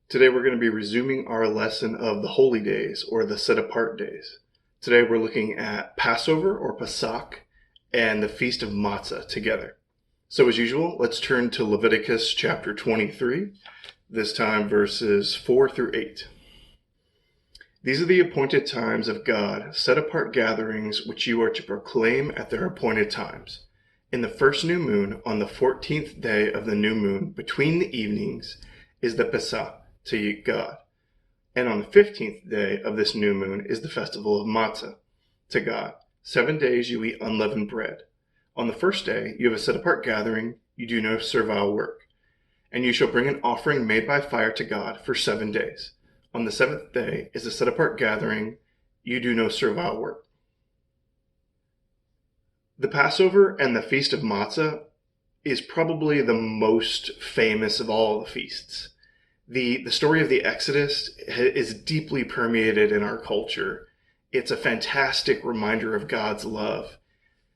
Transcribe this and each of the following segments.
Today we're going to be resuming our lesson of the holy days or the set apart days. Today we're looking at Passover or Pesach and the Feast of Matzah together. So as usual, let's turn to Leviticus chapter 23, this time verses 4 through 8. These are the appointed times of God, set apart gatherings which you are to proclaim at their appointed times. In the first new moon, on the 14th day of the new moon, between the evenings, is the Pesach to God. And on the 15th day of this new moon is the festival of Matzah to God. 7 days you eat unleavened bread. On the first day you have a set apart gathering, you do no servile work. And you shall bring an offering made by fire to God for 7 days. On the 7th day is a set apart gathering, you do no servile work. The Passover and the Feast of Matzah is probably the most famous of all the feasts. The story of the Exodus is deeply permeated in our culture. It's a fantastic reminder of God's love.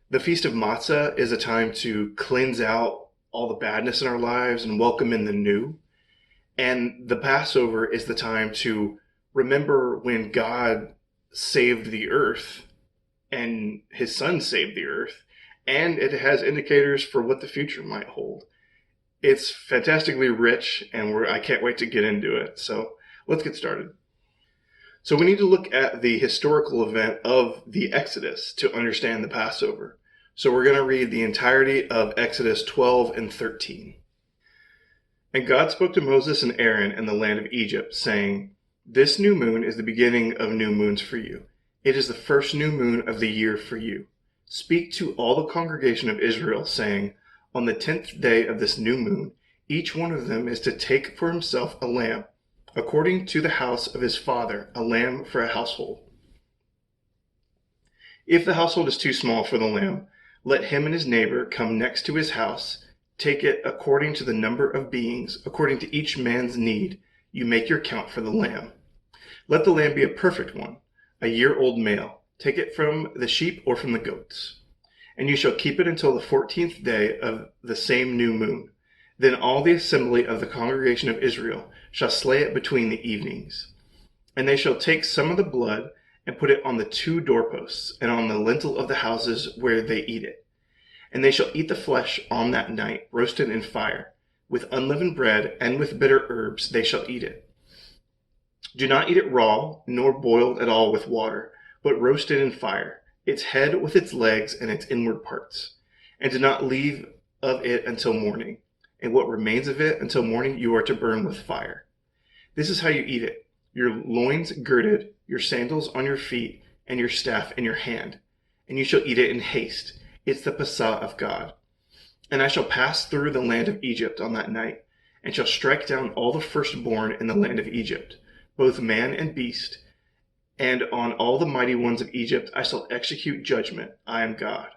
The Feast of Matzah is a time to cleanse out all the badness in our lives and welcome in the new. And the Passover is the time to remember when God saved the earth and his son saved the earth, and it has indicators for what the future might hold. It's fantastically rich, and I can't wait to get into it. So let's get started. So we need to look at the historical event of the Exodus to understand the Passover. So we're going to read the entirety of Exodus 12 and 13. And God spoke to Moses and Aaron in the land of Egypt, saying, "This new moon is the beginning of new moons for you. It is the first new moon of the year for you. Speak to all the congregation of Israel, saying, on the 10th day of this new moon, each one of them is to take for himself a lamb, according to the house of his father, a lamb for a household. If the household is too small for the lamb, let him and his neighbor come next to his house, take it according to the number of beings, according to each man's need. You make your count for the lamb. Let the lamb be a perfect one, a year-old male. Take it from the sheep or from the goats. And you shall keep it until the 14th day of the same new moon. Then all the assembly of the congregation of Israel shall slay it between the evenings. And they shall take some of the blood and put it on the 2 doorposts and on the lintel of the houses where they eat it. And they shall eat the flesh on that night, roasted in fire. With unleavened bread and with bitter herbs they shall eat it. Do not eat it raw, nor boiled at all with water, but roast it in fire, its head with its legs and its inward parts. And do not leave of it until morning. And what remains of it until morning you are to burn with fire. This is how you eat it: your loins girded, your sandals on your feet, and your staff in your hand. And you shall eat it in haste. It's the Pesach of God. And I shall pass through the land of Egypt on that night, and shall strike down all the firstborn in the land of Egypt, both man and beast. And on all the mighty ones of Egypt I shall execute judgment. I am God.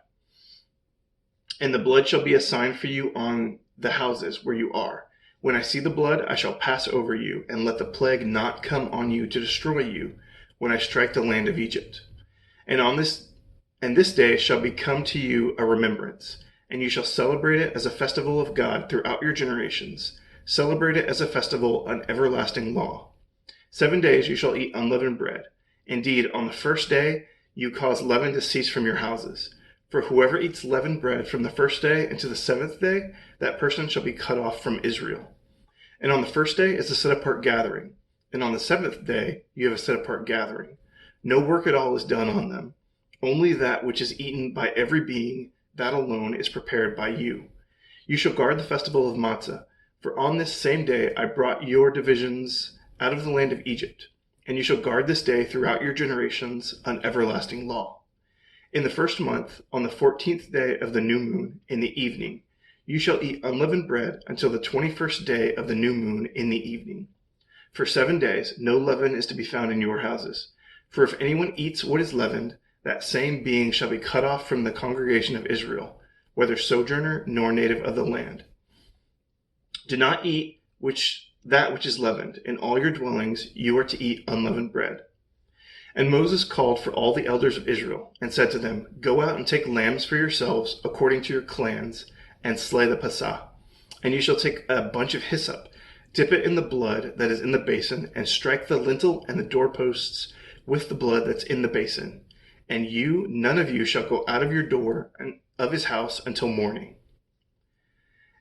And the blood shall be a sign for you on the houses where you are. When I see the blood, I shall pass over you, and let the plague not come on you to destroy you when I strike the land of Egypt. And this day shall become to you a remembrance, and you shall celebrate it as a festival of God throughout your generations. Celebrate it as a festival, an everlasting law. 7 days you shall eat unleavened bread. Indeed, on the first day you cause leaven to cease from your houses. For whoever eats leavened bread from the first day unto the 7th day, that person shall be cut off from Israel. And on the first day is a set-apart gathering, and on the 7th day you have a set-apart gathering. No work at all is done on them. Only that which is eaten by every being, that alone is prepared by you. You shall guard the festival of Matzah, for on this same day I brought your divisions out of the land of Egypt. And you shall guard this day throughout your generations, an everlasting law. In the first month, on the 14th day of the new moon, in the evening, you shall eat unleavened bread until the 21st day of the new moon in the evening. For 7 days no leaven is to be found in your houses. For if anyone eats what is leavened, that same being shall be cut off from the congregation of Israel, whether sojourner nor native of the land. Do not eat that which is leavened. In all your dwellings you are to eat unleavened bread. And Moses called for all the elders of Israel, and said to them, Go out and take lambs for yourselves according to your clans, and slay the Pesach. And you shall take a bunch of hyssop, Dip it in the blood that is in the basin, and strike the lintel and the doorposts with the blood that's in the basin. And none of you shall go out of your door of his house until morning.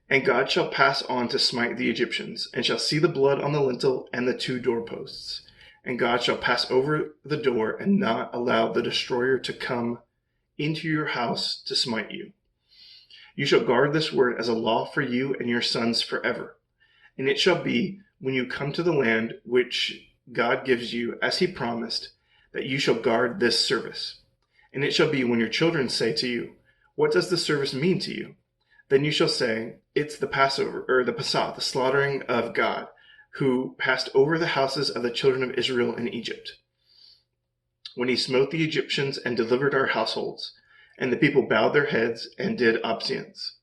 And God shall pass on to smite the Egyptians, and shall see the blood on the lintel and the 2 doorposts. And God shall pass over the door, and not allow the destroyer to come into your house to smite you. You shall guard this word as a law for you and your sons forever. And it shall be, when you come to the land which God gives you, as he promised, that you shall guard this service. And it shall be, when your children say to you, what does this service mean to you? Then you shall say, it's the Passover, or the Pesach, the slaughtering of God, who passed over the houses of the children of Israel in Egypt, when he smote the Egyptians and delivered our households. And the people bowed their heads and did obeisance.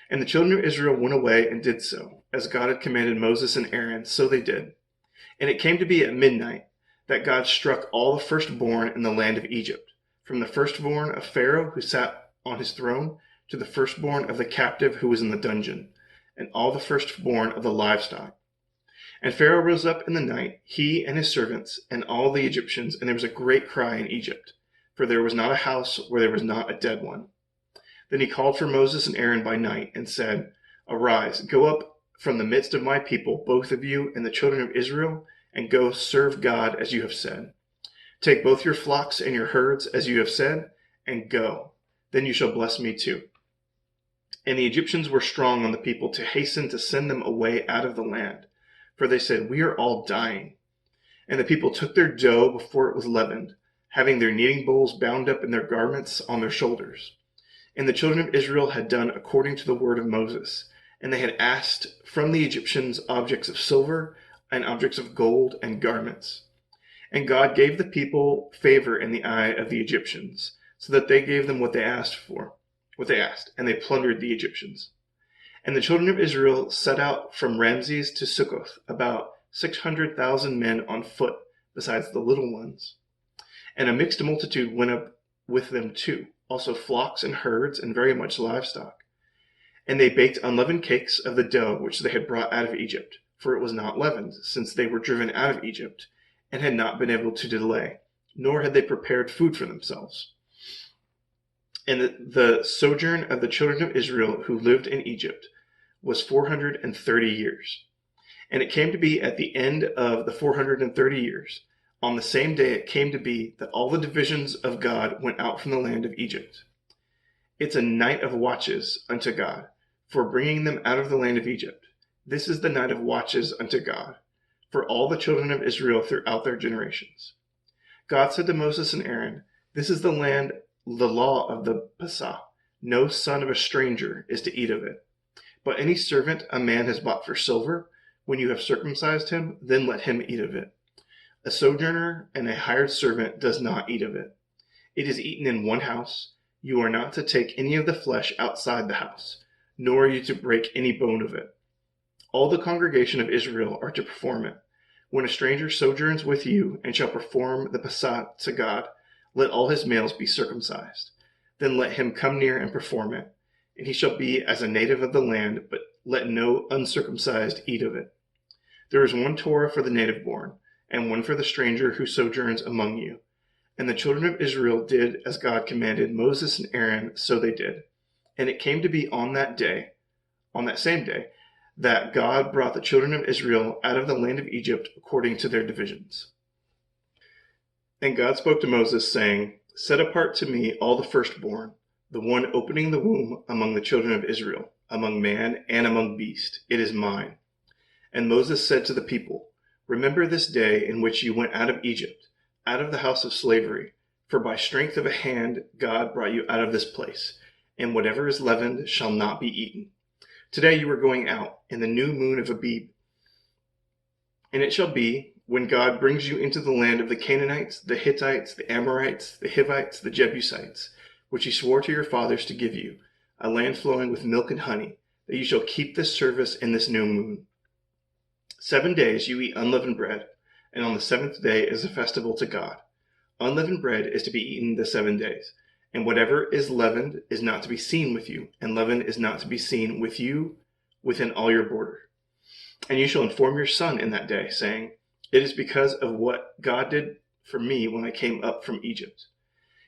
And the children of Israel went away and did so, as God had commanded Moses and Aaron, so they did. And it came to be at midnight that God struck all the firstborn in the land of Egypt, from the firstborn of Pharaoh who sat on his throne, to the firstborn of the captive who was in the dungeon, and all the firstborn of the livestock. And Pharaoh rose up in the night, he and his servants, and all the Egyptians, and there was a great cry in Egypt, for there was not a house where there was not a dead one. Then he called for Moses and Aaron by night, and said, arise, go up from the midst of my people, both of you and the children of Israel, and go serve God as you have said. Take both your flocks and your herds as you have said, and go. Then you shall bless me too. And the Egyptians were strong on the people to hasten to send them away out of the land, for they said, we are all dying. And the people took their dough before it was leavened, having their kneading bowls bound up in their garments on their shoulders. And the children of Israel had done according to the word of Moses, and they had asked from the Egyptians objects of silver and objects of gold and garments. And God gave the people favor in the eye of the Egyptians, so that they gave them what they asked, and they plundered the Egyptians. And the children of Israel set out from Ramses to Succoth, about 600,000 men on foot, besides the little ones. And a mixed multitude went up with them too, also flocks and herds and very much livestock. And they baked unleavened cakes of the dough which they had brought out of Egypt, for it was not leavened, since they were driven out of Egypt, and had not been able to delay, nor had they prepared food for themselves. And the sojourn of the children of Israel who lived in Egypt was 430 years. And it came to be at the end of the 430 years, on the same day it came to be that all the divisions of God went out from the land of Egypt. It's a night of watches unto God, for bringing them out of the land of Egypt. This is the night of watches unto God, for all the children of Israel throughout their generations. God said to Moses and Aaron, this is the law of the Pesach. No son of a stranger is to eat of it. But any servant a man has bought for silver, when you have circumcised him, then let him eat of it. A sojourner and a hired servant does not eat of it. It is eaten in one house. You are not to take any of the flesh outside the house, nor are you to break any bone of it. All the congregation of Israel are to perform it. When a stranger sojourns with you and shall perform the Pesach to God, let all his males be circumcised. Then let him come near and perform it. And he shall be as a native of the land, but let no uncircumcised eat of it. There is one Torah for the native born, and one for the stranger who sojourns among you. And the children of Israel did as God commanded Moses and Aaron, so they did. And it came to be on that same day, that God brought the children of Israel out of the land of Egypt according to their divisions. And God spoke to Moses, saying, set apart to me all the firstborn, the one opening the womb among the children of Israel, among man and among beast. It is mine. And Moses said to the people, remember this day in which you went out of Egypt, out of the house of slavery, for by strength of a hand God brought you out of this place, and whatever is leavened shall not be eaten. Today you are going out in the new moon of Abib. And it shall be, when God brings you into the land of the Canaanites, the Hittites, the Amorites, the Hivites, the Jebusites, which he swore to your fathers to give you, a land flowing with milk and honey, that you shall keep this service in this new moon. 7 days you eat unleavened bread, and on the 7th day is a festival to God. Unleavened bread is to be eaten the 7 days, and whatever is leavened is not to be seen with you, and leaven is not to be seen with you within all your border. And you shall inform your son in that day, saying, it is because of what God did for me when I came up from Egypt.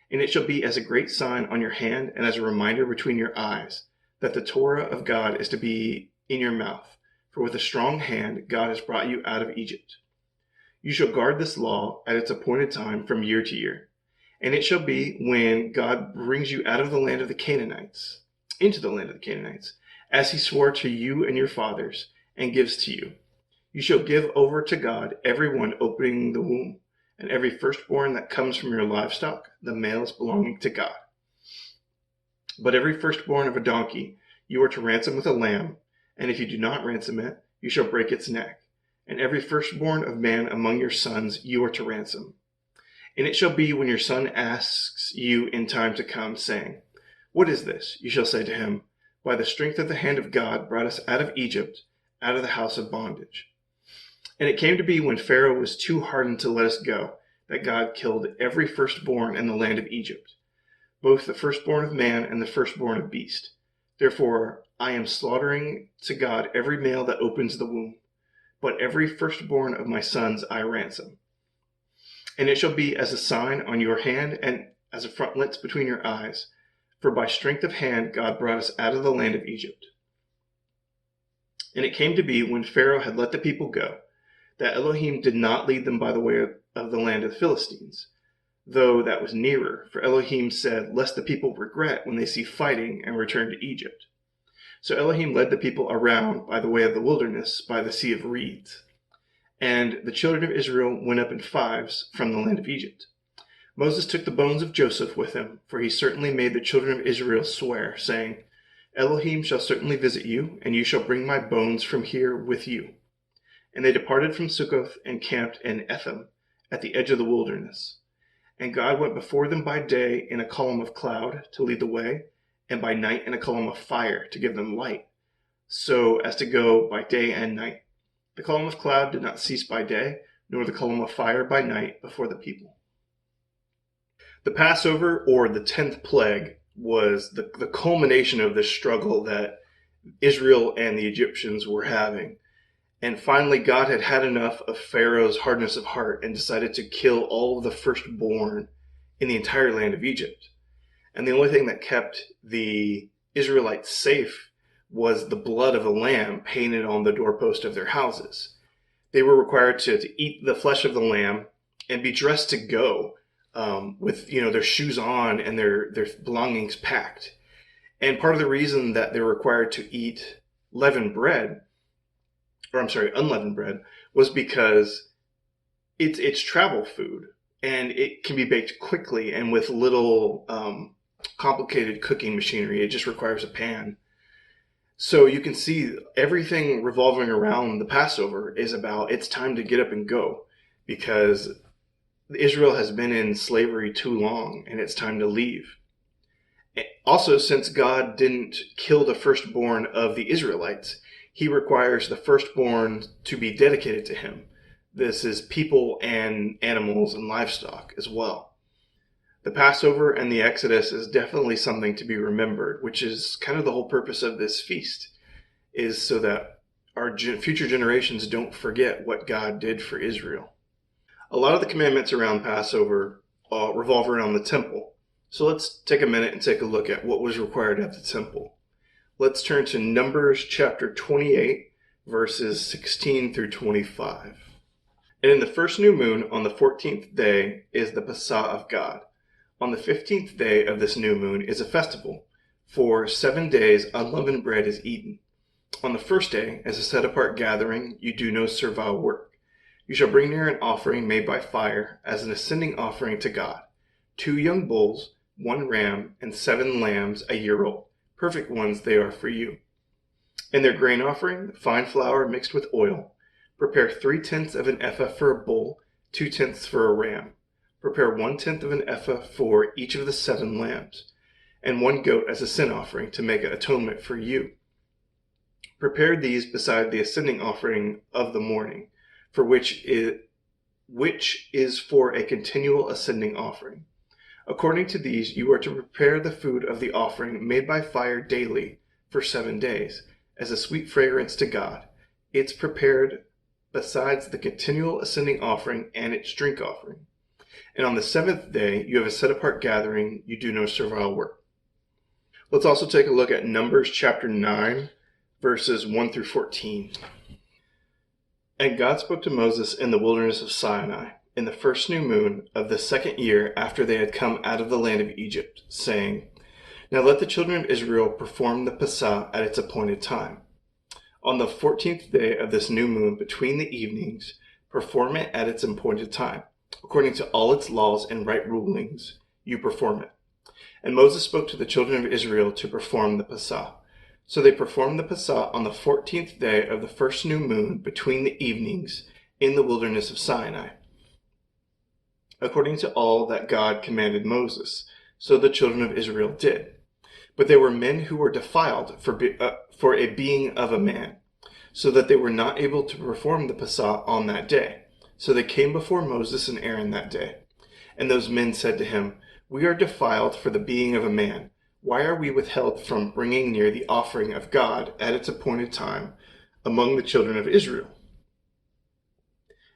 And it shall be as a great sign on your hand and as a reminder between your eyes, that the Torah of God is to be in your mouth. For with a strong hand God has brought you out of Egypt. You shall guard this law at its appointed time from year to year. And it shall be when God brings you out of the land of the Canaanites, into the land of the Canaanites, as he swore to you and your fathers, and gives to you. You shall give over to God every one opening the womb, and every firstborn that comes from your livestock, the males belonging to God. But every firstborn of a donkey you are to ransom with a lamb, and if you do not ransom it, you shall break its neck. And every firstborn of man among your sons you are to ransom. And it shall be when your son asks you in time to come, saying, what is this? You shall say to him, by the strength of the hand of God brought us out of Egypt, out of the house of bondage. And it came to be when Pharaoh was too hardened to let us go, that God killed every firstborn in the land of Egypt, both the firstborn of man and the firstborn of beast. Therefore I am slaughtering to God every male that opens the womb, but every firstborn of my sons I ransom. And it shall be as a sign on your hand and as a frontlets between your eyes, for by strength of hand God brought us out of the land of Egypt. And it came to be when Pharaoh had let the people go, that Elohim did not lead them by the way of the land of the Philistines, though that was nearer, for Elohim said, lest the people regret when they see fighting and return to Egypt. So Elohim led the people around by the way of the wilderness, by the sea of reeds. And the children of Israel went up in fives from the land of Egypt. Moses took the bones of Joseph with him, for he certainly made the children of Israel swear, saying, Elohim shall certainly visit you, and you shall bring my bones from here with you. And they departed from Succoth and camped in Etham, at the edge of the wilderness. And God went before them by day in a column of cloud to lead the way, and by night in a column of fire to give them light, so as to go by day and night. The column of cloud did not cease by day, nor the column of fire by night before the people. The Passover, or the 10th plague, was the culmination of this struggle that Israel and the Egyptians were having. And finally, God had had enough of Pharaoh's hardness of heart and decided to kill all of the firstborn in the entire land of Egypt. And the only thing that kept the Israelites safe was the blood of a lamb painted on the doorpost of their houses. They were required to eat the flesh of the lamb and be dressed to go with their shoes on and their belongings packed. And part of the reason that they're required to eat unleavened bread, was because it's travel food and it can be baked quickly and with little complicated cooking machinery. It just requires a pan. So you can see everything revolving around the Passover is about it's time to get up and go, because Israel has been in slavery too long and it's time to leave. Also, since God didn't kill the firstborn of the Israelites, he requires the firstborn to be dedicated to him. This is people and animals and livestock as well. The Passover and the Exodus is definitely something to be remembered, which is kind of the whole purpose of this feast, is so that our future generations don't forget what God did for Israel. A lot of the commandments around Passover revolve around the temple. So let's take a minute and take a look at what was required at the temple. Let's turn to Numbers chapter 28, verses 16 through 25. And in the first new moon, on the 14th day, is the Matzah of God. On the 15th day of this new moon is a festival. For 7 days unleavened bread is eaten. On the first day, as a set-apart gathering, you do no servile work. You shall bring near an offering made by fire as an ascending offering to God. 2 young bulls, 1 ram, and 7 lambs a year old. Perfect ones they are for you. In their grain offering, fine flour mixed with oil. Prepare 3/10 of an ephah for a bull, 2/10 for a ram. Prepare 1/10 of an ephah for each of the 7 lambs, and 1 goat as a sin offering to make atonement for you. Prepare these beside the ascending offering of the morning, for which is for a continual ascending offering. According to these, you are to prepare the food of the offering made by fire daily for 7 days, as a sweet fragrance to God. It's prepared besides the continual ascending offering and its drink offering. And on the seventh day, you have a set-apart gathering. You do no servile work. Let's also take a look at Numbers chapter 9, verses 1 through 14. And God spoke to Moses in the wilderness of Sinai, in the first new moon of the second year after they had come out of the land of Egypt, saying, Now let the children of Israel perform the Passover at its appointed time. On the 14th day of this new moon, between the evenings, perform it at its appointed time. According to all its laws and right rulings, you perform it. And Moses spoke to the children of Israel to perform the Passover. So they performed the Passover on the 14th day of the first new moon between the evenings in the wilderness of Sinai, according to all that God commanded Moses. So the children of Israel did. But there were men who were defiled for a being of a man, so that they were not able to perform the Passover on that day. So they came before Moses and Aaron that day. And those men said to him, We are defiled for the being of a man. Why are we withheld from bringing near the offering of God at its appointed time among the children of Israel?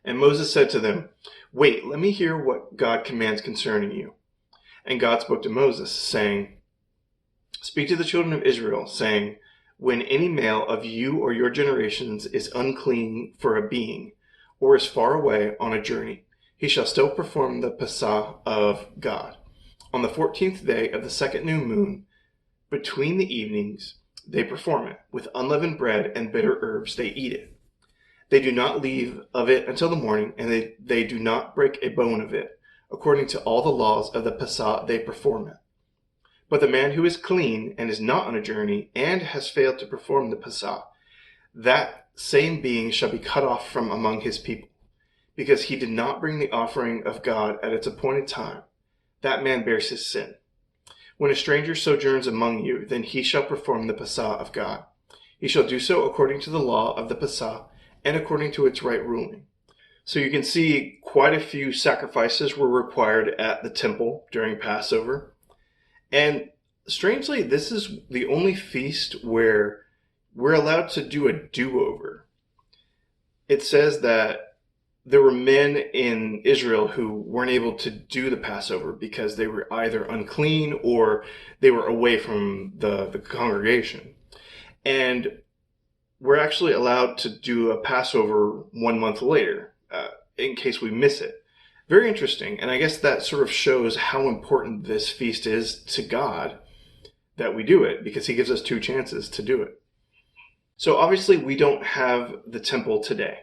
And Moses said to them, Wait, let me hear what God commands concerning you. And God spoke to Moses, saying, Speak to the children of Israel, saying, When any male of you or your generations is unclean for a being, or is far away on a journey, he shall still perform the Passover of God. On the 14th day of the second new moon, between the evenings, they perform it. With unleavened bread and bitter herbs they eat it. They do not leave of it until the morning, and they do not break a bone of it. According to all the laws of the Passover, they perform it. But the man who is clean and is not on a journey and has failed to perform the Passover, that same being shall be cut off from among his people, because he did not bring the offering of God at its appointed time. That man bears his sin. When a stranger sojourns among you, then he shall perform the Passover of God. He shall do so according to the law of the Passover and according to its right ruling. So you can see quite a few sacrifices were required at the temple during Passover. And strangely, this is the only feast where we're allowed to do a do-over. It says that there were men in Israel who weren't able to do the Passover because they were either unclean or they were away from the congregation. And we're actually allowed to do a Passover 1 month later in case we miss it. Very interesting. And I guess that sort of shows how important this feast is to God that we do it, because he gives us 2 chances to do it. So obviously we don't have the temple today.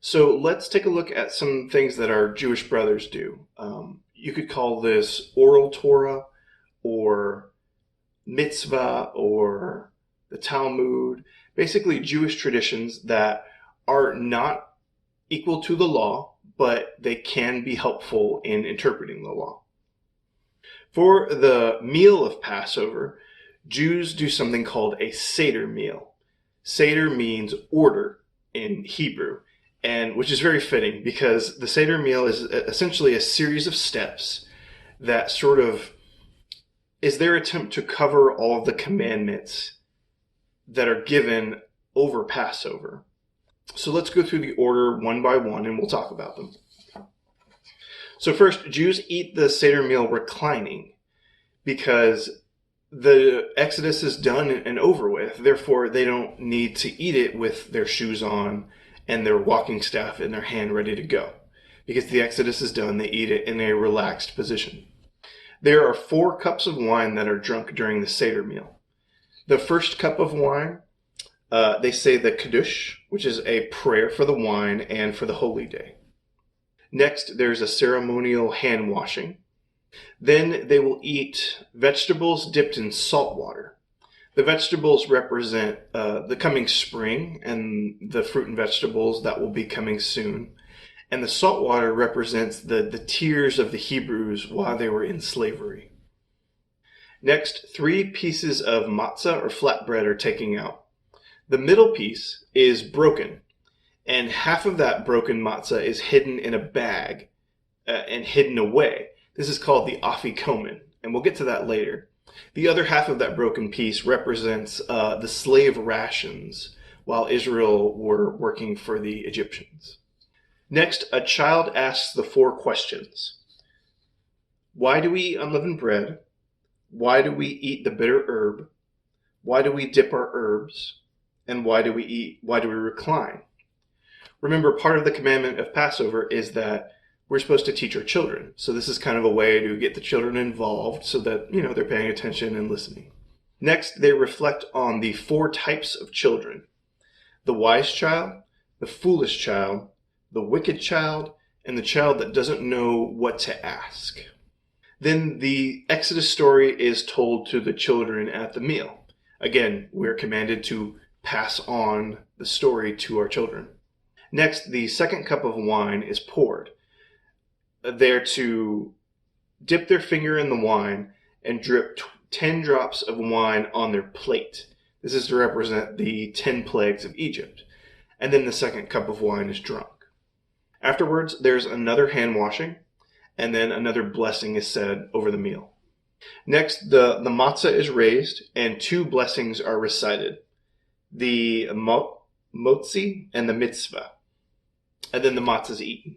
So let's take a look at some things that our Jewish brothers do. You could call this oral Torah or mitzvah or the Talmud, basically Jewish traditions that are not equal to the law, but they can be helpful in interpreting the law. For the meal of Passover, Jews do something called a Seder meal. Seder means order in Hebrew, and which is very fitting because the Seder meal is essentially a series of steps that sort of is their attempt to cover all of the commandments that are given over Passover. So let's go through the order one by one and we'll talk about them. So first, Jews eat the Seder meal reclining because the Exodus is done and over with. Therefore, they don't need to eat it with their shoes on and their walking staff in their hand ready to go. Because the Exodus is done, they eat it in a relaxed position. There are 4 cups of wine that are drunk during the Seder meal. The first cup of wine, they say the Kiddush, which is a prayer for the wine and for the holy day. Next, there's a ceremonial hand washing. Then they will eat vegetables dipped in salt water. The vegetables represent the coming spring and the fruit and vegetables that will be coming soon. And the salt water represents the tears of the Hebrews while they were in slavery. Next, 3 pieces of matzah or flatbread are taken out. The middle piece is broken, and half of that broken matzah is hidden in a bag and hidden away. This is called the afikomen, and we'll get to that later. The other half of that broken piece represents the slave rations, while Israel were working for the Egyptians. Next, a child asks the 4 questions. Why do we eat unleavened bread? Why do we eat the bitter herb? Why do we dip our herbs? And why do we recline? Remember, part of the commandment of Passover is that we're supposed to teach our children. So this is kind of a way to get the children involved so that, they're paying attention and listening. Next, they reflect on the 4 types of children: the wise child, the foolish child, the wicked child, and the child that doesn't know what to ask. Then the Exodus story is told to the children at the meal. Again, we're commanded to pass on the story to our children. Next, the second cup of wine is poured. They're to dip their finger in the wine and drip 10 drops of wine on their plate. This is to represent the 10 plagues of Egypt. And then the second cup of wine is drunk. Afterwards, there's another hand washing, and then another blessing is said over the meal. Next, the matzah is raised, and 2 blessings are recited: the motzi and the mitzvah. And then the matzah is eaten.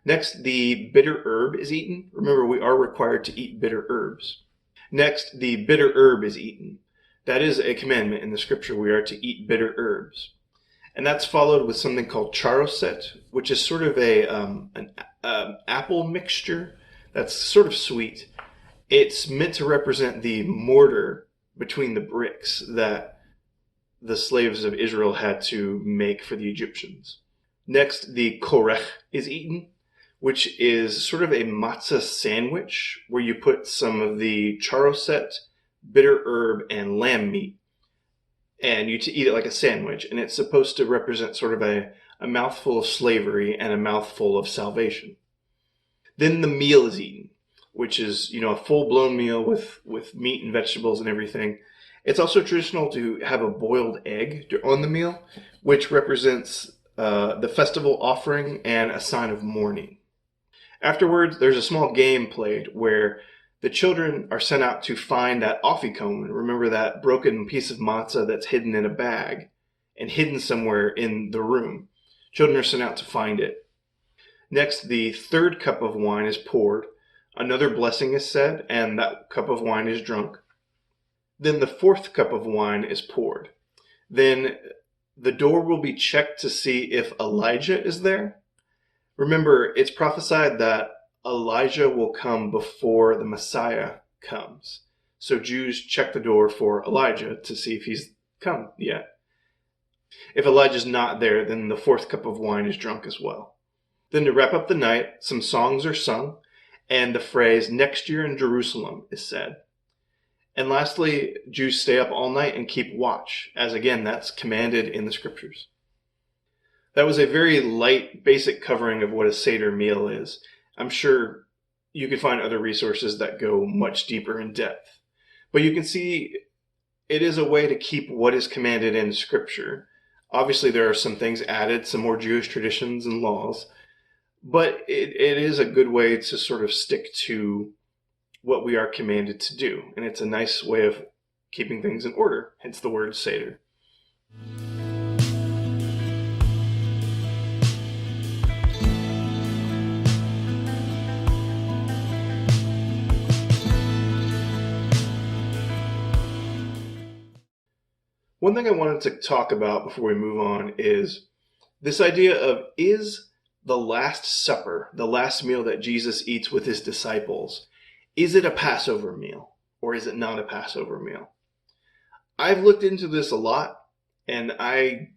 Next, the bitter herb is eaten. Remember, we are required to eat bitter herbs. Next, the bitter herb is eaten. That is a commandment in the scripture. We are to eat bitter herbs. And that's followed with something called charoset, which is sort of an apple mixture that's sort of sweet. It's meant to represent the mortar between the bricks that the slaves of Israel had to make for the Egyptians. Next, the korech is eaten, which is sort of a matzah sandwich where you put some of the charoset, bitter herb, and lamb meat. And you eat it like a sandwich, and it's supposed to represent sort of a mouthful of slavery and a mouthful of salvation. Then the meal is eaten, which is, a full-blown meal with meat and vegetables and everything. It's also traditional to have a boiled egg on the meal, which represents the festival offering and a sign of mourning. Afterwards, there's a small game played where the children are sent out to find that afikomen. Remember that broken piece of matzah that's hidden in a bag and hidden somewhere in the room. Children are sent out to find it. Next, the 3rd cup of wine is poured. Another blessing is said, and that cup of wine is drunk. Then the 4th cup of wine is poured. Then the door will be checked to see if Elijah is there. Remember, it's prophesied that Elijah will come before the Messiah comes. So Jews check the door for Elijah to see if he's come yet. If Elijah's not there, then the 4th cup of wine is drunk as well. Then to wrap up the night, some songs are sung, and the phrase "next year in Jerusalem" is said. And lastly, Jews stay up all night and keep watch, as again, that's commanded in the scriptures. That was a very light, basic covering of what a Seder meal is. I'm sure you can find other resources that go much deeper in depth. But you can see it is a way to keep what is commanded in Scripture. Obviously, there are some things added, some more Jewish traditions and laws. But it is a good way to sort of stick to what we are commanded to do. And it's a nice way of keeping things in order, hence the word Seder. One thing I wanted to talk about before we move on is this idea of, is the Last Supper, the last meal that Jesus eats with his disciples, is it a Passover meal or is it not a Passover meal? I've looked into this a lot and I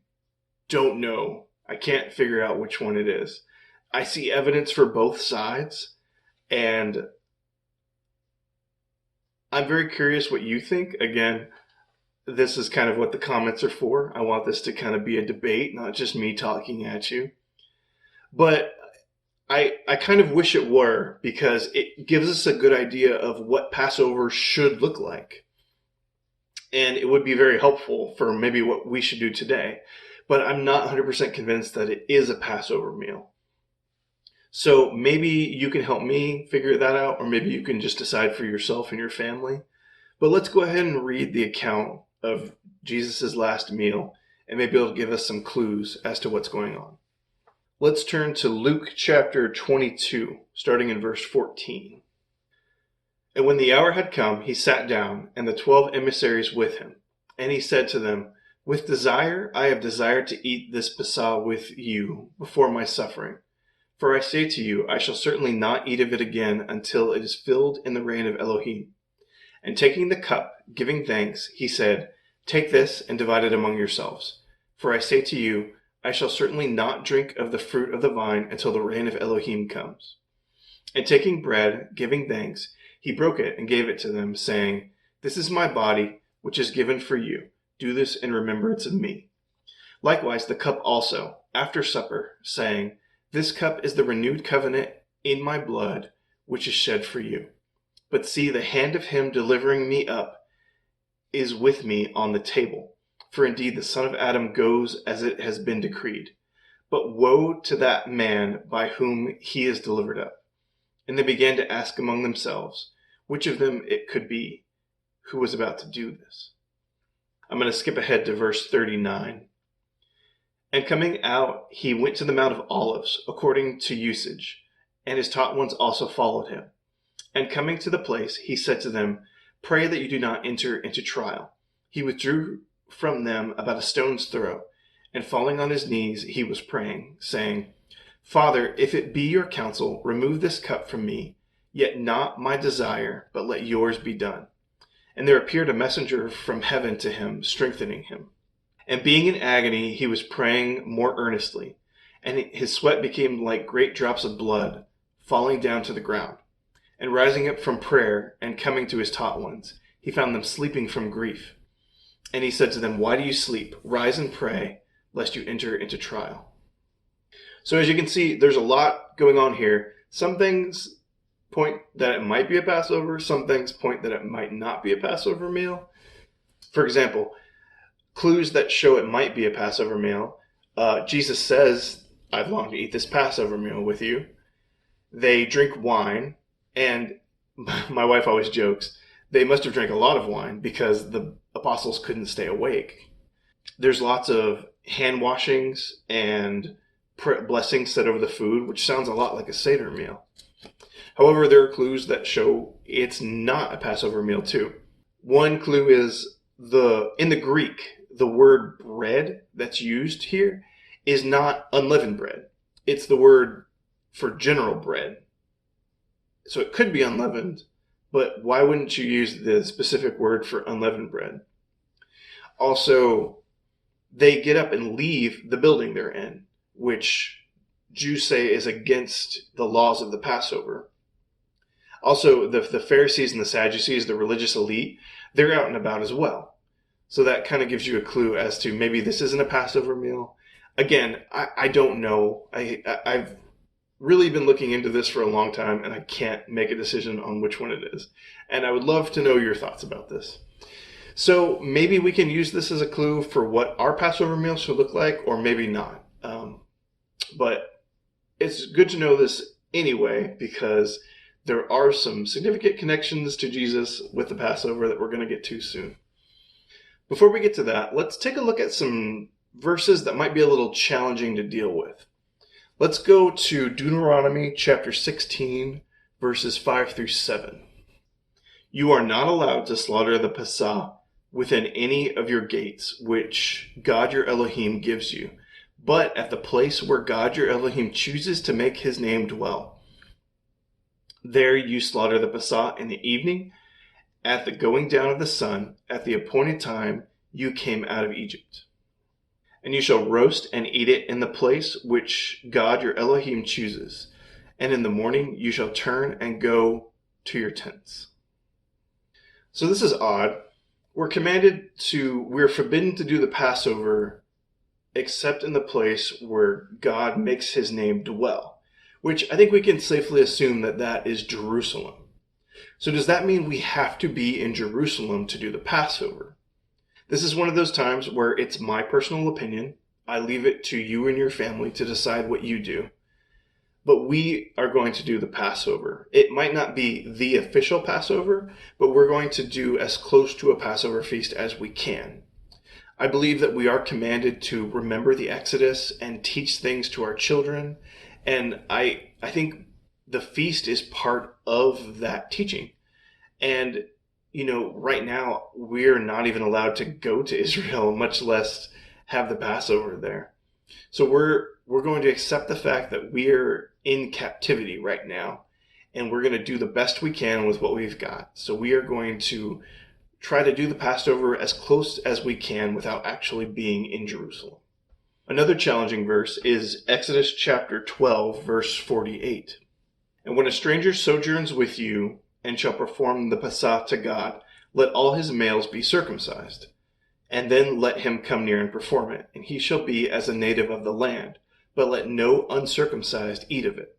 don't know. I can't figure out which one it is. I see evidence for both sides, and I'm very curious what you think. Again, this is kind of what the comments are for. I want this to kind of be a debate, not just me talking at you. But I kind of wish it were, because it gives us a good idea of what Passover should look like. And it would be very helpful for maybe what we should do today. But I'm not 100% convinced that it is a Passover meal. So maybe you can help me figure that out, or maybe you can just decide for yourself and your family. But let's go ahead and read the account of Jesus' last meal and maybe it'll give us some clues as to what's going on. Let's turn to Luke chapter 22, starting in verse 14. And when the hour had come, he sat down, and the 12 emissaries with him. And he said to them, With desire I have desired to eat this Passover with you before my suffering. For I say to you, I shall certainly not eat of it again until it is filled in the reign of Elohim. And taking the cup, giving thanks, he said, Take this and divide it among yourselves. For I say to you, I shall certainly not drink of the fruit of the vine until the reign of Elohim comes. And taking bread, giving thanks, he broke it and gave it to them, saying, This is my body, which is given for you. Do this in remembrance of me. Likewise the cup also, after supper, saying, This cup is the renewed covenant in my blood, which is shed for you. But see, the hand of him delivering me up is with me on the table. For indeed the Son of Adam goes as it has been decreed. But woe to that man by whom he is delivered up. And they began to ask among themselves, which of them it could be who was about to do this. I'm going to skip ahead to verse 39. And coming out, he went to the Mount of Olives, according to usage, and his taught ones also followed him. And coming to the place, he said to them, Pray that you do not enter into trial. He withdrew from them about a stone's throw, and falling on his knees, he was praying, saying, Father, if it be your counsel, remove this cup from me, yet not my desire, but let yours be done. And there appeared a messenger from heaven to him, strengthening him. And being in agony, he was praying more earnestly, and his sweat became like great drops of blood, falling down to the ground. And rising up from prayer, and coming to his taught ones, he found them sleeping from grief. And he said to them, Why do you sleep? Rise and pray, lest you enter into trial. So as you can see, there's a lot going on here. Some things point that it might be a Passover. Some things point that it might not be a Passover meal. For example, clues that show it might be a Passover meal. Jesus says, I've longed to eat this Passover meal with you. They drink wine, and my wife always jokes, they must have drank a lot of wine because the apostles couldn't stay awake. There's lots of hand washings and blessings said over the food, which sounds a lot like a Seder meal. However, there are clues that show it's not a Passover meal too. One clue is in the Greek, the word bread that's used here is not unleavened bread. It's the word for general bread. So it could be unleavened, but why wouldn't you use the specific word for unleavened bread? Also, they get up and leave the building they're in, which Jews say is against the laws of the Passover. Also, the Pharisees and the Sadducees, the religious elite, they're out and about as well. So that kind of gives you a clue as to maybe this isn't a Passover meal. Again, I don't know. I've really been looking into this for a long time, and I can't make a decision on which one it is. And I would love to know your thoughts about this. So maybe we can use this as a clue for what our Passover meal should look like, or maybe not. But it's good to know this anyway, because there are some significant connections to Jesus with the Passover that we're going to get to soon. Before we get to that, let's take a look at some verses that might be a little challenging to deal with. Let's go to Deuteronomy chapter 16, verses 5 through 7. You are not allowed to slaughter the Pesach within any of your gates, which God your Elohim gives you, but at the place where God your Elohim chooses to make his name dwell. There you slaughter the Pesach in the evening, at the going down of the sun, at the appointed time you came out of Egypt. And you shall roast and eat it in the place which God your Elohim chooses. And in the morning you shall turn and go to your tents. So this is odd. We're forbidden to do the Passover except in the place where God makes his name dwell, which I think we can safely assume that is Jerusalem. So does that mean we have to be in Jerusalem to do the Passover? This is one of those times where it's my personal opinion. I leave it to you and your family to decide what you do. But we are going to do the Passover. It might not be the official Passover, but we're going to do as close to a Passover feast as we can. I believe that we are commanded to remember the Exodus and teach things to our children. And I think the feast is part of that teaching. And, right now we're not even allowed to go to Israel, much less have the Passover there. So we're going to accept the fact that we're in captivity right now, and we're going to do the best we can with what we've got. So we are going to try to do the Passover as close as we can without actually being in Jerusalem. Another challenging verse is Exodus chapter 12, verse 48. And when a stranger sojourns with you and shall perform the Pesach to God, let all his males be circumcised, and then let him come near and perform it, and he shall be as a native of the land, but let no uncircumcised eat of it.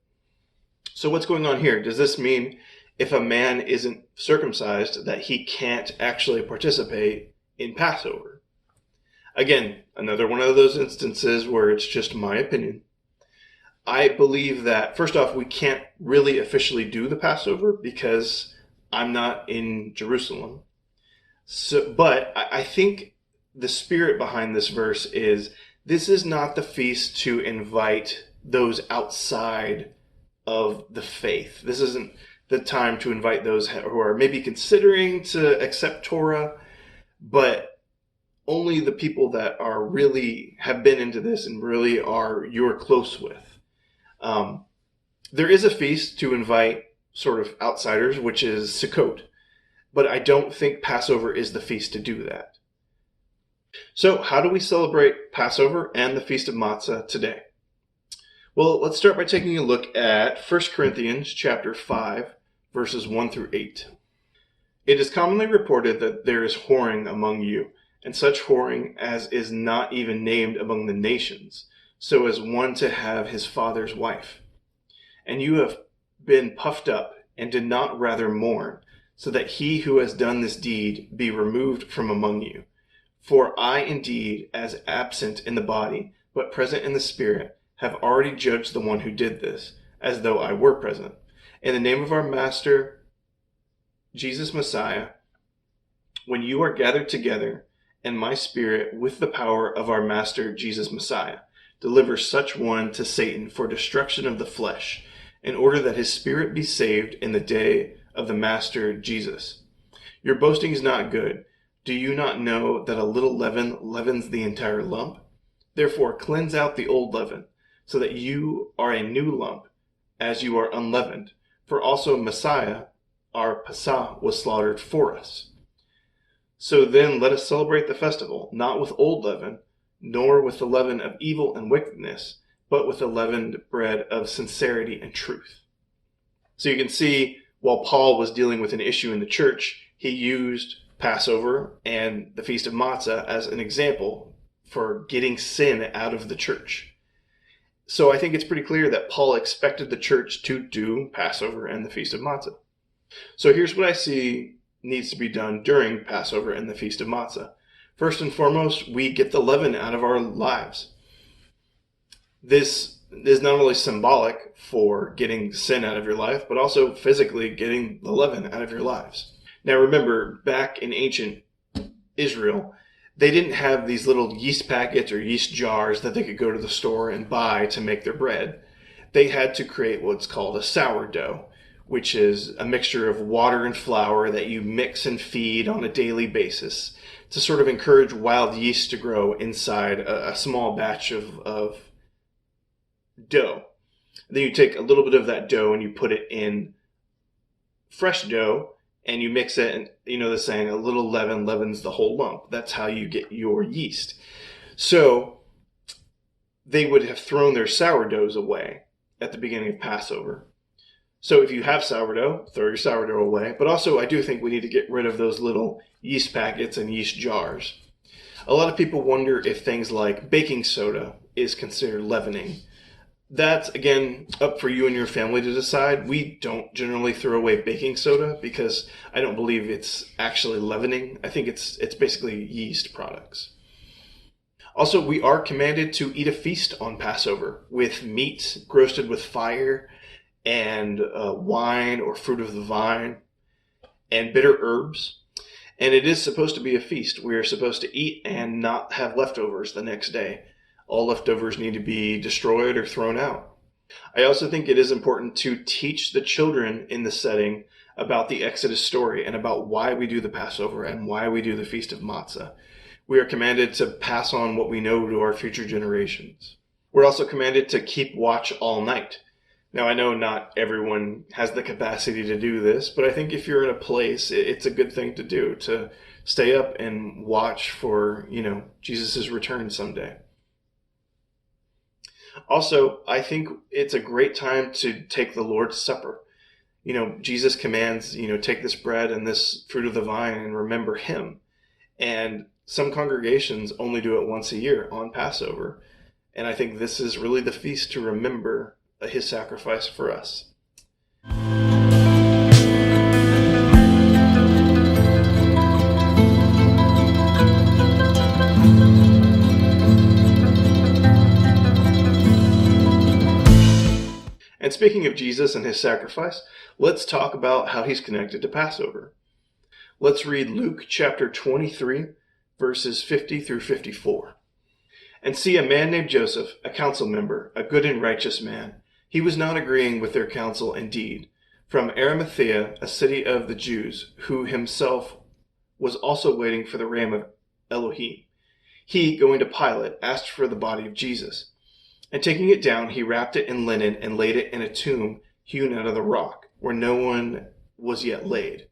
So what's going on here? Does this mean if a man isn't circumcised that he can't actually participate in Passover? Again, another one of those instances where it's just my opinion. I believe that, first off, we can't really officially do the Passover because I'm not in Jerusalem. But I think the spirit behind this verse is this is not the feast to invite those outside of the faith. This isn't the time to invite those who are maybe considering to accept Torah, but only the people that are really have been into this and really you're close with. There is a feast to invite sort of outsiders, which is Sukkot, but I don't think Passover is the feast to do that. So how do we celebrate Passover and the Feast of Matzah today? Well, let's start by taking a look at 1 Corinthians chapter 5, verses 1 through 8. It is commonly reported that there is whoring among you, and such whoring as is not even named among the nations, so as one to have his father's wife. And you have been puffed up, and did not rather mourn, so that he who has done this deed be removed from among you. For I indeed, as absent in the body, but present in the spirit, have already judged the one who did this, as though I were present. In the name of our Master, Jesus Messiah, when you are gathered together, and my spirit, with the power of our Master Jesus Messiah, deliver such one to Satan for destruction of the flesh, in order that his spirit be saved in the day of the Master Jesus. Your boasting is not good. Do you not know that a little leaven leavens the entire lump? Therefore cleanse out the old leaven, so that you are a new lump, as you are unleavened. For also Messiah, our Pesach, was slaughtered for us. So then let us celebrate the festival, not with old leaven, nor with the leaven of evil and wickedness, but with the leavened bread of sincerity and truth. So you can see, while Paul was dealing with an issue in the church, he used Passover and the Feast of Matzah as an example for getting sin out of the church. So I think it's pretty clear that Paul expected the church to do Passover and the Feast of Matzah. So here's what I see needs to be done during Passover and the Feast of Matzah. First and foremost, we get the leaven out of our lives. This is not only symbolic for getting sin out of your life, but also physically getting the leaven out of your lives. Now remember, back in ancient Israel, they didn't have these little yeast packets or yeast jars that they could go to the store and buy to make their bread. They had to create what's called a sourdough, which is a mixture of water and flour that you mix and feed on a daily basis to sort of encourage wild yeast to grow inside a small batch of dough. Then you take a little bit of that dough and you put it in fresh dough and you mix it, and you know the saying, a little leaven leavens the whole lump. That's how you get your yeast. So they would have thrown their sourdoughs away at the beginning of Passover. So if you have sourdough, throw your sourdough away. But also I do think we need to get rid of those little yeast packets and yeast jars. A lot of people wonder if things like baking soda is considered leavening. That's, again, up for you and your family to decide. We don't generally throw away baking soda because I don't believe it's actually leavening. I think it's basically yeast products. Also, we are commanded to eat a feast on Passover with meat roasted with fire and wine or fruit of the vine and bitter herbs. And it is supposed to be a feast. We are supposed to eat and not have leftovers the next day. All leftovers need to be destroyed or thrown out. I also think it is important to teach the children in the setting about the Exodus story and about why we do the Passover and why we do the Feast of Matzah. We are commanded to pass on what we know to our future generations. We're also commanded to keep watch all night. Now, I know not everyone has the capacity to do this, but I think if you're in a place, it's a good thing to do, to stay up and watch for, Jesus' return someday. Also, I think it's a great time to take the Lord's Supper. Jesus commands, take this bread and this fruit of the vine and remember him. And some congregations only do it once a year on Passover. And I think this is really the feast to remember his sacrifice for us. And speaking of Jesus and his sacrifice, let's talk about how he's connected to Passover. Let's read Luke chapter 23, verses 50 through 54. And see a man named Joseph, a council member, a good and righteous man. He was not agreeing with their counsel indeed, from Arimathea, a city of the Jews, who himself was also waiting for the ram of Elohim. He, going to Pilate, asked for the body of Jesus. And taking it down, he wrapped it in linen and laid it in a tomb hewn out of the rock, where no one was yet laid.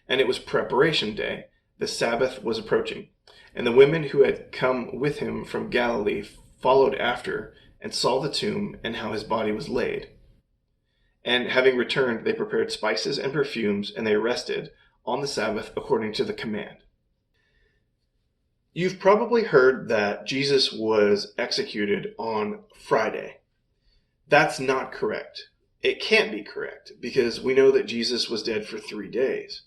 And it was preparation day. The Sabbath was approaching. And the women who had come with him from Galilee followed after, and saw the tomb and how his body was laid. And having returned, they prepared spices and perfumes, and they rested on the Sabbath according to the command. You've probably heard that Jesus was executed on Friday. That's not correct. It can't be correct, because we know that Jesus was dead for 3 days.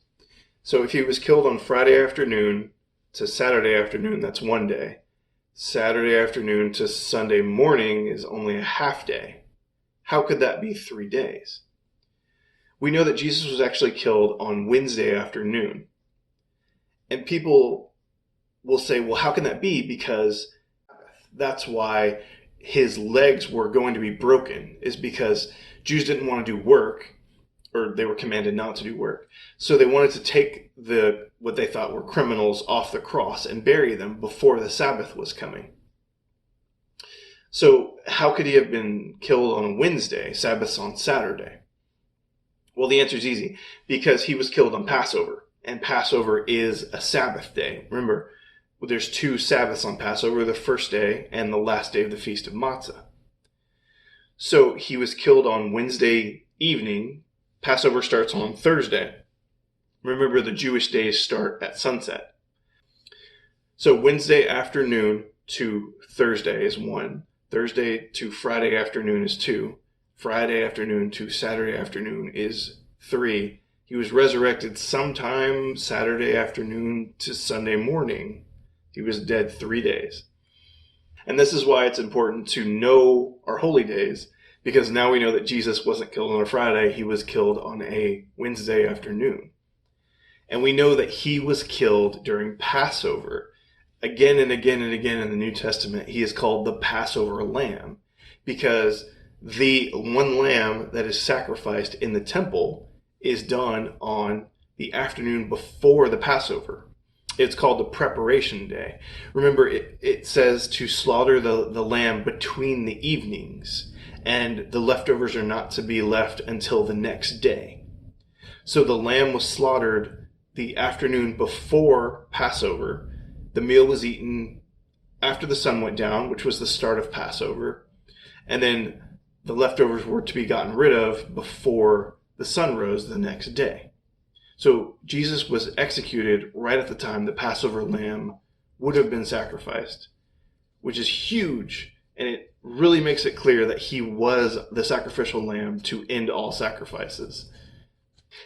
So if he was killed on Friday afternoon to Saturday afternoon, that's 1 day. Saturday afternoon to Sunday morning is only a half day. How could that be 3 days? We know that Jesus was actually killed on Wednesday afternoon. And people will say, well, how can that be? Because that's why his legs were going to be broken, is because Jews didn't want to do work, or they were commanded not to do work. So they wanted to take what they thought were criminals off the cross and bury them before the Sabbath was coming. So how could he have been killed on a Wednesday? Sabbath's on Saturday. Well, the answer is easy, because he was killed on Passover, and Passover is a Sabbath day. Remember, there's 2 Sabbaths on Passover, the first day and the last day of the Feast of Matzah. So he was killed on Wednesday evening. Passover starts on Thursday. Remember, the Jewish days start at sunset. So Wednesday afternoon to Thursday is 1. Thursday to Friday afternoon is 2. Friday afternoon to Saturday afternoon is 3. He was resurrected sometime Saturday afternoon to Sunday morning. He was dead 3 days. And this is why it's important to know our holy days, because now we know that Jesus wasn't killed on a Friday, he was killed on a Wednesday afternoon. And we know that he was killed during Passover. Again and again and again in the New Testament, he is called the Passover lamb, because the one lamb that is sacrificed in the temple is done on the afternoon before the Passover. It's called the preparation day. Remember, it says to slaughter the lamb between the evenings, and the leftovers are not to be left until the next day. So the lamb was slaughtered the afternoon before Passover. The meal was eaten after the sun went down, which was the start of Passover. And then the leftovers were to be gotten rid of before the sun rose the next day. So Jesus was executed right at the time the Passover lamb would have been sacrificed, which is huge. And it really makes it clear that he was the sacrificial lamb to end all sacrifices.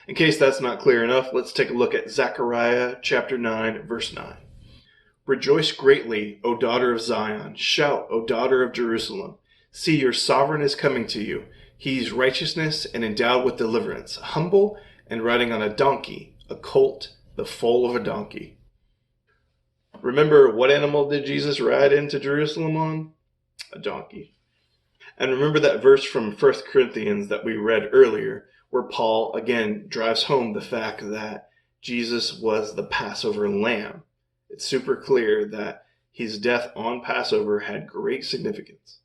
In case that's not clear enough, let's take a look at Zechariah chapter 9, verse 9. Rejoice greatly, O daughter of Zion. Shout, O daughter of Jerusalem. See, your sovereign is coming to you. He is righteousness and endowed with deliverance, humble and riding on a donkey, a colt, the foal of a donkey. Remember, what animal did Jesus ride into Jerusalem on? A donkey. And remember that verse from 1 Corinthians that we read earlier, where Paul again drives home the fact that Jesus was the Passover lamb. It's super clear that his death on Passover had great significance.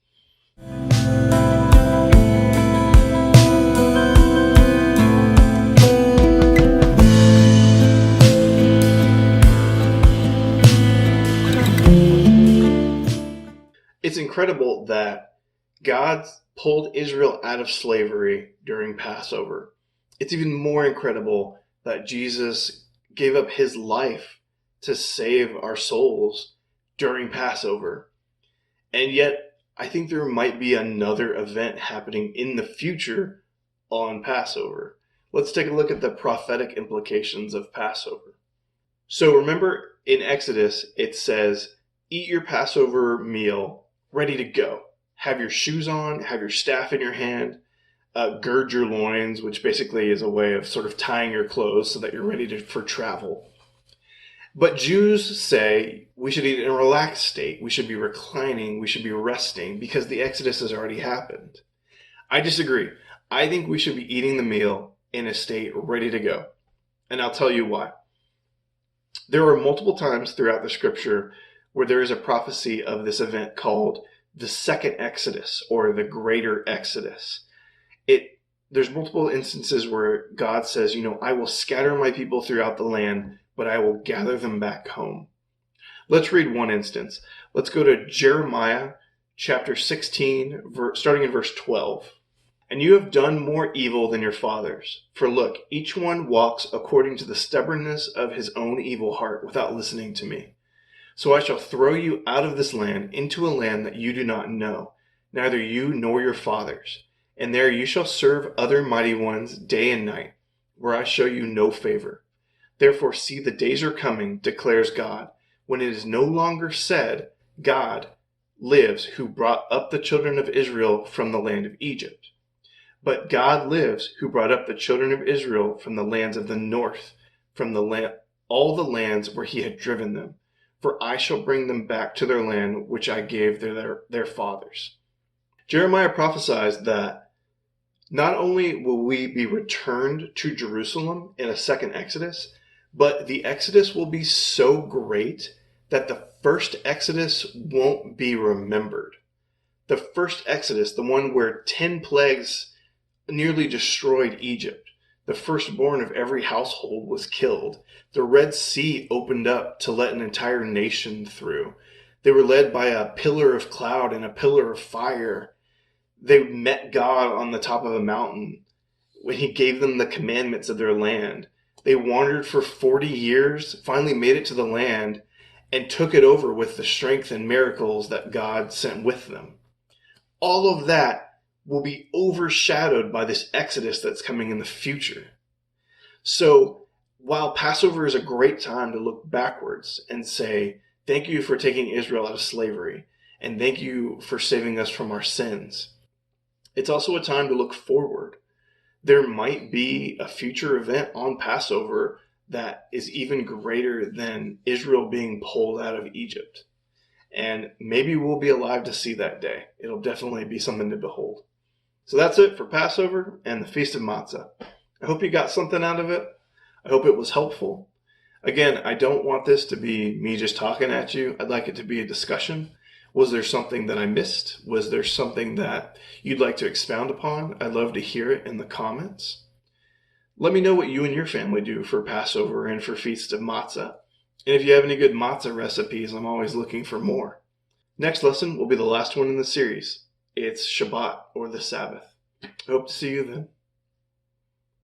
It's incredible that God pulled Israel out of slavery during Passover. It's even more incredible that Jesus gave up his life to save our souls during Passover. And yet, I think there might be another event happening in the future on Passover. Let's take a look at the prophetic implications of Passover. So remember in Exodus, it says, eat your Passover meal ready to go. Have your shoes on, have your staff in your hand, gird your loins, which basically is a way of sort of tying your clothes so that you're ready for travel. But Jews say we should eat in a relaxed state. We should be reclining. We should be resting because the Exodus has already happened. I disagree. I think we should be eating the meal in a state ready to go. And I'll tell you why. There are multiple times throughout the scripture where there is a prophecy of this event called the second Exodus or the greater Exodus. There's multiple instances where God says, I will scatter my people throughout the land, but I will gather them back home. Let's read one instance. Let's go to Jeremiah chapter 16, starting in verse 12. And you have done more evil than your fathers. For look, each one walks according to the stubbornness of his own evil heart without listening to me. So I shall throw you out of this land into a land that you do not know, neither you nor your fathers. And there you shall serve other mighty ones day and night, where I show you no favor. Therefore see, the days are coming, declares God, when it is no longer said, God lives who brought up the children of Israel from the land of Egypt. But God lives who brought up the children of Israel from the lands of the north, from all the lands where he had driven them. For I shall bring them back to their land which I gave their fathers. Jeremiah prophesies that not only will we be returned to Jerusalem in a second Exodus, but the Exodus will be so great that the first Exodus won't be remembered. The first Exodus, the one where 10 plagues nearly destroyed Egypt. The firstborn of every household was killed. The Red Sea opened up to let an entire nation through. They were led by a pillar of cloud and a pillar of fire. They met God on the top of a mountain when he gave them the commandments of their land. They wandered for 40 years, finally made it to the land, and took it over with the strength and miracles that God sent with them. All of that will be overshadowed by this Exodus that's coming in the future. So while Passover is a great time to look backwards and say, thank you for taking Israel out of slavery, and thank you for saving us from our sins, it's also a time to look forward. There might be a future event on Passover that is even greater than Israel being pulled out of Egypt. And maybe we'll be alive to see that day. It'll definitely be something to behold. So that's it for Passover and the Feast of Matzah. I hope you got something out of it. I hope it was helpful. Again, I don't want this to be me just talking at you. I'd like it to be a discussion. Was there something that I missed? Was there something that you'd like to expound upon? I'd love to hear it in the comments. Let me know what you and your family do for Passover and for Feast of Matzah. And if you have any good matzah recipes, I'm always looking for more. Next lesson will be the last one in the series. It's Shabbat, or the Sabbath. I hope to see you then.